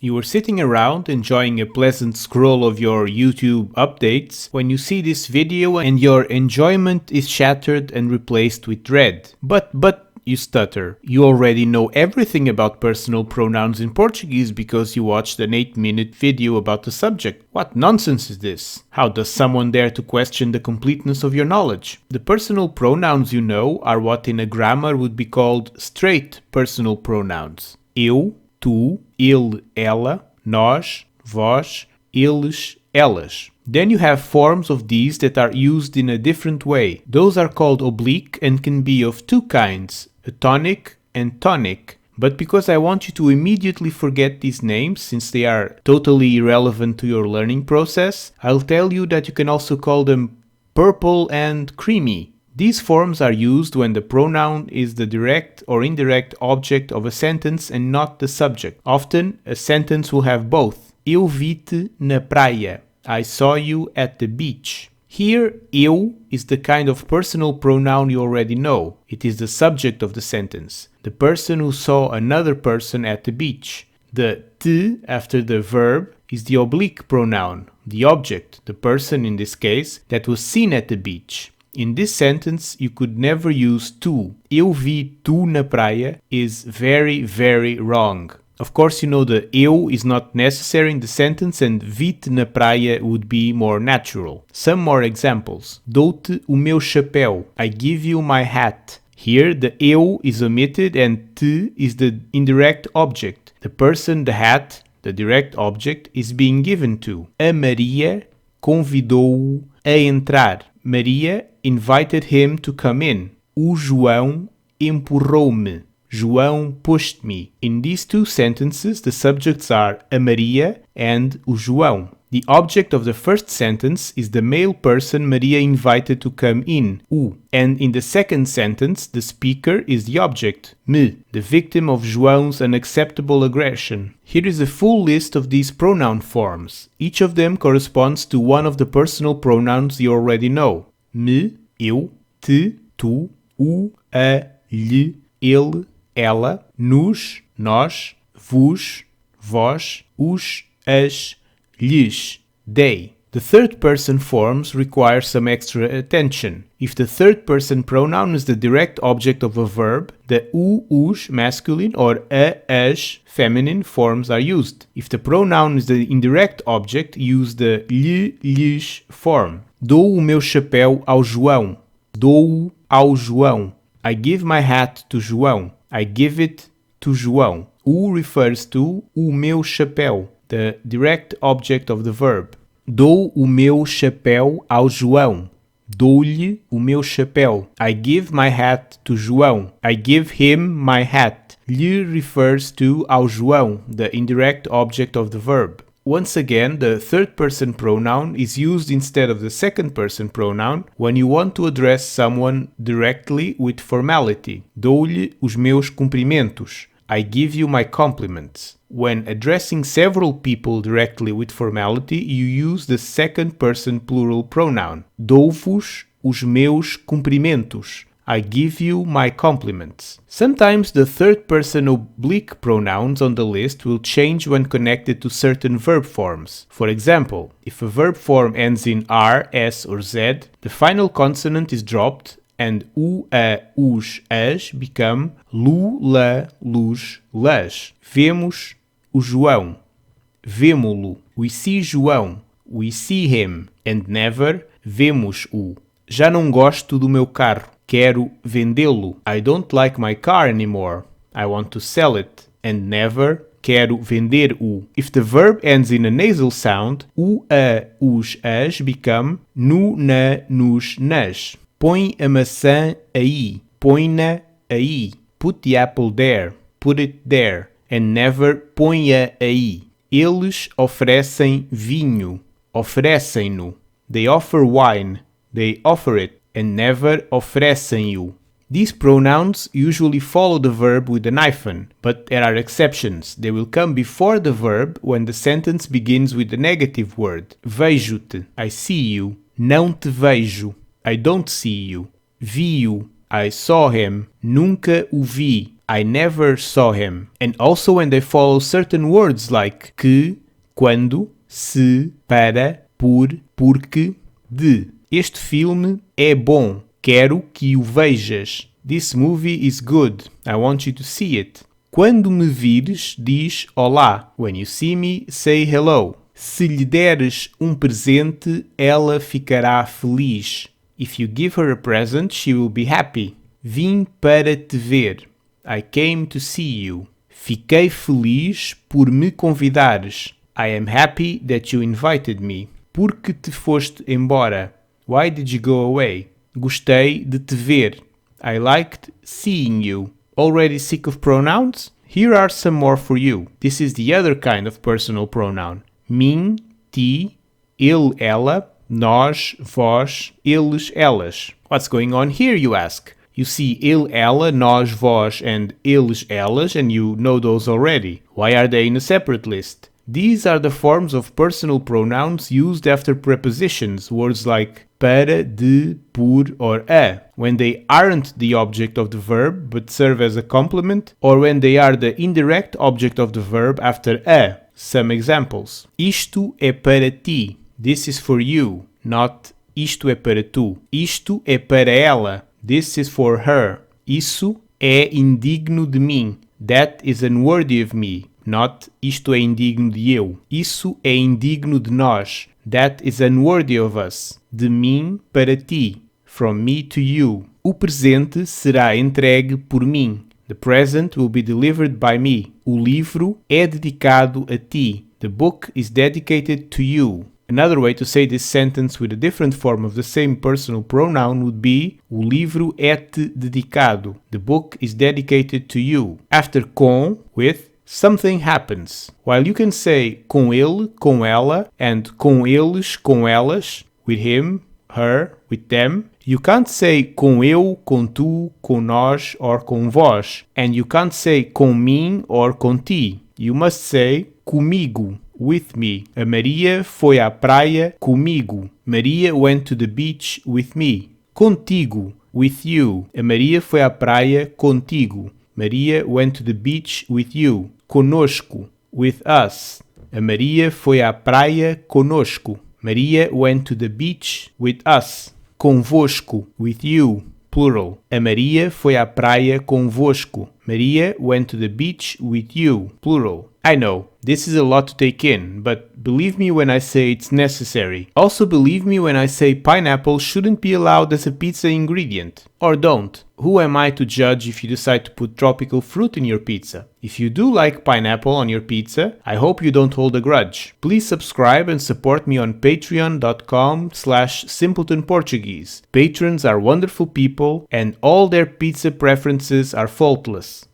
You are sitting around enjoying a pleasant scroll of your YouTube updates when you see this video and your enjoyment is shattered and replaced with dread. But, you stutter. You already know everything about personal pronouns in Portuguese because you watched an 8-minute video about the subject. What nonsense is this? How does someone dare to question the completeness of your knowledge? The personal pronouns you know are what in a grammar would be called straight personal pronouns. Eu, tu, ele, ela, nós, vós, eles, elas. Then you have forms of these that are used in a different way. Those are called oblique and can be of two kinds, a tonic and tonic. But because I want you to immediately forget these names since they are totally irrelevant to your learning process, I'll tell you that you can also call them purple and creamy. These forms are used when the pronoun is the direct or indirect object of a sentence and not the subject. Often, a sentence will have both. Eu vi-te na praia. I saw you at the beach. Here, eu is the kind of personal pronoun you already know. It is the subject of the sentence, the person who saw another person at the beach. The te after the verb is the oblique pronoun, the object, the person in this case, that was seen at the beach. In this sentence, you could never use tu. Eu vi tu na praia is very, very wrong. Of course, you know the eu is not necessary in the sentence and vi-te na praia would be more natural. Some more examples. Dou-te o meu chapéu. I give you my hat. Here, the eu is omitted and te is the indirect object. The person, the hat, the direct object, is being given to. A Maria convidou-o a entrar. Maria invited him to come in. O João empurrou-me. João pushed me. In these two sentences, the subjects are a Maria and o João. The object of the first sentence is the male person Maria invited to come in, o. And in the second sentence, the speaker is the object, me, the victim of João's unacceptable aggression. Here is a full list of these pronoun forms. Each of them corresponds to one of the personal pronouns you already know. Me, eu, te, tu, o, a, lhe, ele, ela, nos, nós, vos, vós, os, as, lhes, they. The third person forms require some extra attention. If the third person pronoun is the direct object of a verb, the o, os masculine or a, as feminine forms are used. If the pronoun is the indirect object, use the lhe, lhes form. Dou o meu chapéu ao João. Dou-o ao João. I give my hat to João. I give it to João. O refers to o meu chapéu, the direct object of the verb. Dou o meu chapéu ao João. Dou-lhe o meu chapéu. I give my hat to João. I give him my hat. Lhe refers to ao João, the indirect object of the verb. Once again, the third person pronoun is used instead of the second person pronoun when you want to address someone directly with formality. Dou-lhe os meus cumprimentos. I give you my compliments. When addressing several people directly with formality, you use the second person plural pronoun. Dou-vos os meus cumprimentos. I give you my compliments. Sometimes the third person oblique pronouns on the list will change when connected to certain verb forms. For example, if a verb form ends in R, S or Z, the final consonant is dropped and o, a, os, as become lu, la, lus, las. Vemos o João. Vemo-lo. We see João. We see him. And never vemos-o. Já não gosto do meu carro. Quero vendê-lo. I don't like my car anymore. I want to sell it. And never quero vender-o. If the verb ends in a nasal sound, o, a, os, as become nu, na, nos, nas. Põe a maçã aí. Põe-na aí. Put the apple there. Put it there. And never ponha aí. Eles oferecem vinho. Oferecem-no. They offer wine. They offer it. And never oferecem-o. These pronouns usually follow the verb with an hyphen, but there are exceptions. They will come before the verb when the sentence begins with a negative word. Vejo-te. I see you. Não te vejo. I don't see you. Vi-o. I saw him. Nunca o vi. I never saw him. And also when they follow certain words like que, quando, se, para, por, porque, de. Este filme é bom. Quero que o vejas. This movie is good. I want you to see it. Quando me vires, diz olá. When you see me, say hello. Se lhe deres presente, ela ficará feliz. If you give her a present, she will be happy. Vim para te ver. I came to see you. Fiquei feliz por me convidares. I am happy that you invited me. Por que te foste embora? Why did you go away? Gostei de te ver. I liked seeing you. Already sick of pronouns? Here are some more for you. This is the other kind of personal pronoun. Mim, ti, ele, ela, nós, vós, eles, elas. What's going on here, you ask? You see ele, ela, nós, vós, and eles, elas, and you know those already. Why are they in a separate list? These are the forms of personal pronouns used after prepositions, words like para, de, por, or a, when they aren't the object of the verb but serve as a complement, or when they are the indirect object of the verb after a. Some examples. Isto é para ti. This is for you, not isto é para tu. Isto é para ela. This is for her. Isso é indigno de mim. That is unworthy of me. Not isto é indigno de eu. Isso é indigno de nós. That is unworthy of us. De mim para ti. From me to you. O presente será entregue por mim. The present will be delivered by me. O livro é dedicado a ti. The book is dedicated to you. Another way to say this sentence with a different form of the same personal pronoun would be o livro é-te dedicado. The book is dedicated to you. After com, with, something happens. While you can say com ele, com ela, and com eles, com elas, with him, her, with them, you can't say com eu, com tu, com nós, or com vós. And you can't say com mim or com ti. You must say comigo, with me. A Maria foi à praia comigo. Maria went to the beach with me. Contigo, with you. A Maria foi à praia contigo. Maria went to the beach with you. Conosco, with us. A Maria foi à praia conosco. Maria went to the beach with us. Convosco, with you, plural. A Maria foi à praia convosco. Maria went to the beach with you, plural. I know, this is a lot to take in, but believe me when I say it's necessary. Also believe me when I say pineapple shouldn't be allowed as a pizza ingredient. Or don't. Who am I to judge if you decide to put tropical fruit in your pizza? If you do like pineapple on your pizza, I hope you don't hold a grudge. Please subscribe and support me on patreon.com/simpletonportuguese. Patrons are wonderful people and all their pizza preferences are faultless.